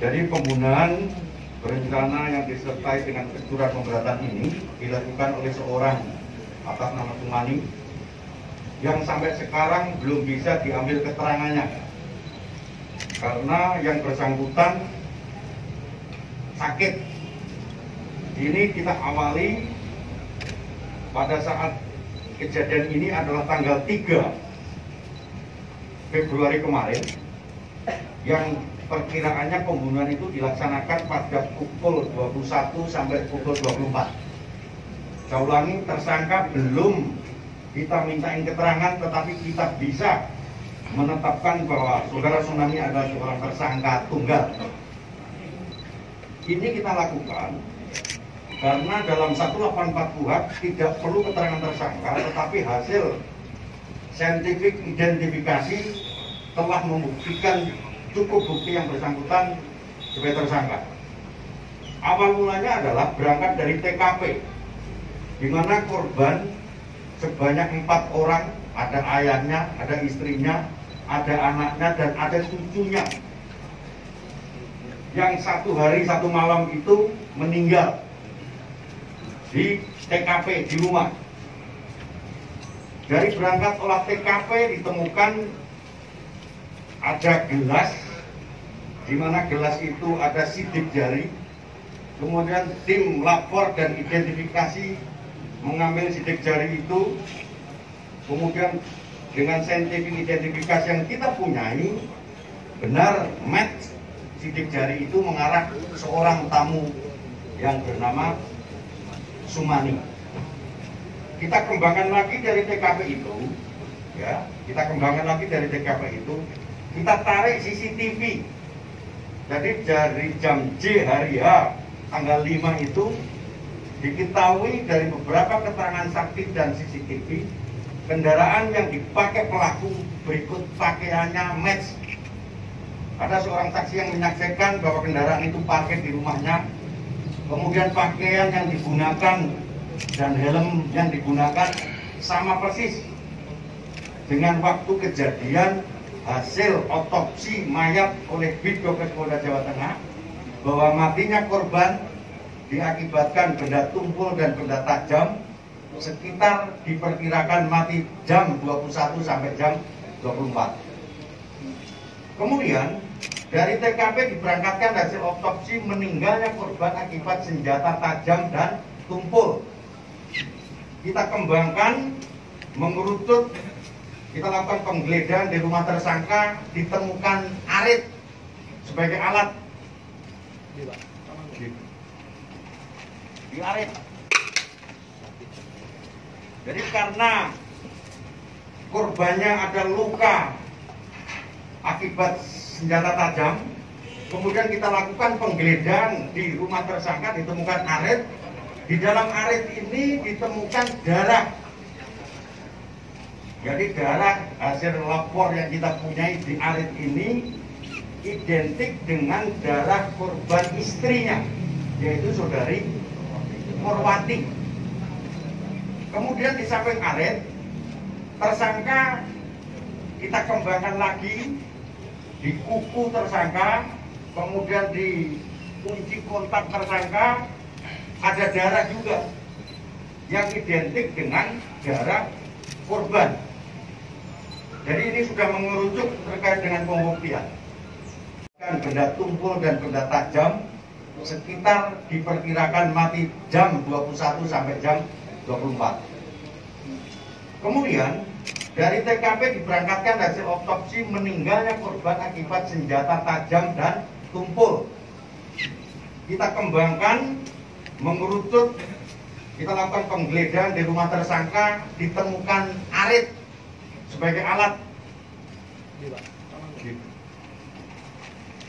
Jadi pembunuhan berencana yang disertai dengan kejuran pemberatan ini dilakukan oleh seorang atas nama Sumani yang sampai sekarang belum bisa diambil keterangannya karena yang bersangkutan sakit. Ini kita awali pada saat kejadian ini adalah tanggal 3 Februari kemarin, yang perkiraannya pembunuhan itu dilaksanakan pada pukul 21 sampai pukul 24. Saya ulangi, tersangka belum kita mintain keterangan, tetapi kita bisa menetapkan bahwa saudara Tsunami adalah seorang tersangka tunggal. Ini kita lakukan karena dalam 184 KUHP tidak perlu keterangan tersangka, tetapi hasil saintifik identifikasi telah membuktikan cukup bukti yang bersangkutan sebagai tersangka. Awal mulanya adalah berangkat dari TKP, di mana korban sebanyak 4 orang, ada ayahnya, ada istrinya, ada anaknya, dan ada cucunya, yang 1 hari 1 malam itu meninggal di TKP di rumah. Dari berangkat olah TKP ditemukan ada gelas, di mana gelas itu ada sidik jari. Kemudian tim lapor dan identifikasi mengambil sidik jari itu. Kemudian dengan saintifik identifikasi yang kita punyai, benar match sidik jari itu mengarah ke seorang tamu yang bernama Sumani. Kita kembangkan lagi dari TKP itu, ya, kita tarik CCTV. Jadi dari jam J hari H tanggal 5 itu diketahui dari beberapa keterangan saksi dan CCTV, kendaraan yang dipakai pelaku berikut pakaiannya match. Ada seorang saksi yang menyaksikan bahwa kendaraan itu parkir di rumahnya, kemudian pakaian yang digunakan dan helm yang digunakan sama persis dengan waktu kejadian hasil otopsi mayat oleh Bidokes Polda Jawa Tengah, bahwa matinya korban diakibatkan benda tumpul dan benda tajam sekitar diperkirakan mati jam 21 sampai jam 24. Kemudian dari TKP diberangkatkan hasil otopsi meninggalnya korban akibat senjata tajam dan tumpul. Kita kembangkan, mengerucut, kita lakukan penggeledahan di rumah tersangka, ditemukan arit sebagai alat. Di arit. Jadi karena korbannya ada luka akibat senjata tajam, kemudian kita lakukan penggeledahan di rumah tersangka, ditemukan arit. Di dalam arit ini ditemukan darah. Jadi darah hasil lapor yang kita punyai di arit ini identik dengan darah korban istrinya, yaitu saudari Morwati. Kemudian di samping arit, tersangka kita kembangkan lagi di kuku tersangka, kemudian di kunci kontak tersangka ada darah juga yang identik dengan darah korban. Jadi ini sudah mengerucut terkait dengan pembuktian. Benda tumpul dan benda tajam sekitar diperkirakan mati jam 21 sampai jam 24. Kemudian dari TKP diberangkatkan hasil otopsi meninggalnya korban akibat senjata tajam dan tumpul. Kita kembangkan, mengerucut, kita lakukan penggeledahan di rumah tersangka, ditemukan arit sebagai alat.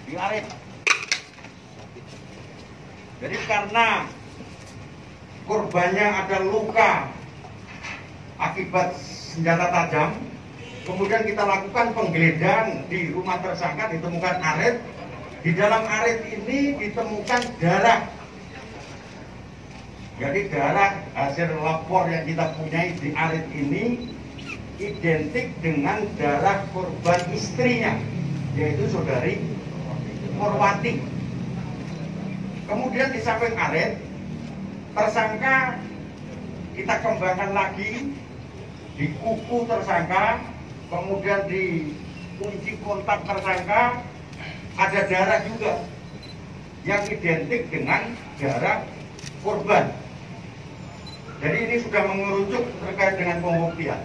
Di arit. Jadi karena korbannya ada luka akibat senjata tajam, kemudian kita lakukan penggeledahan di rumah tersangka, ditemukan arit. Di dalam arit ini ditemukan darah. Jadi darah hasil lapor yang kita punyai di arit ini identik dengan darah korban istrinya, yaitu saudari Morwati. Kemudian di samping arit, tersangka kita kembangkan lagi di kuku tersangka, kemudian di kunci kontak tersangka ada darah juga yang identik dengan darah korban. Jadi ini sudah mengerucut terkait dengan pembuktian.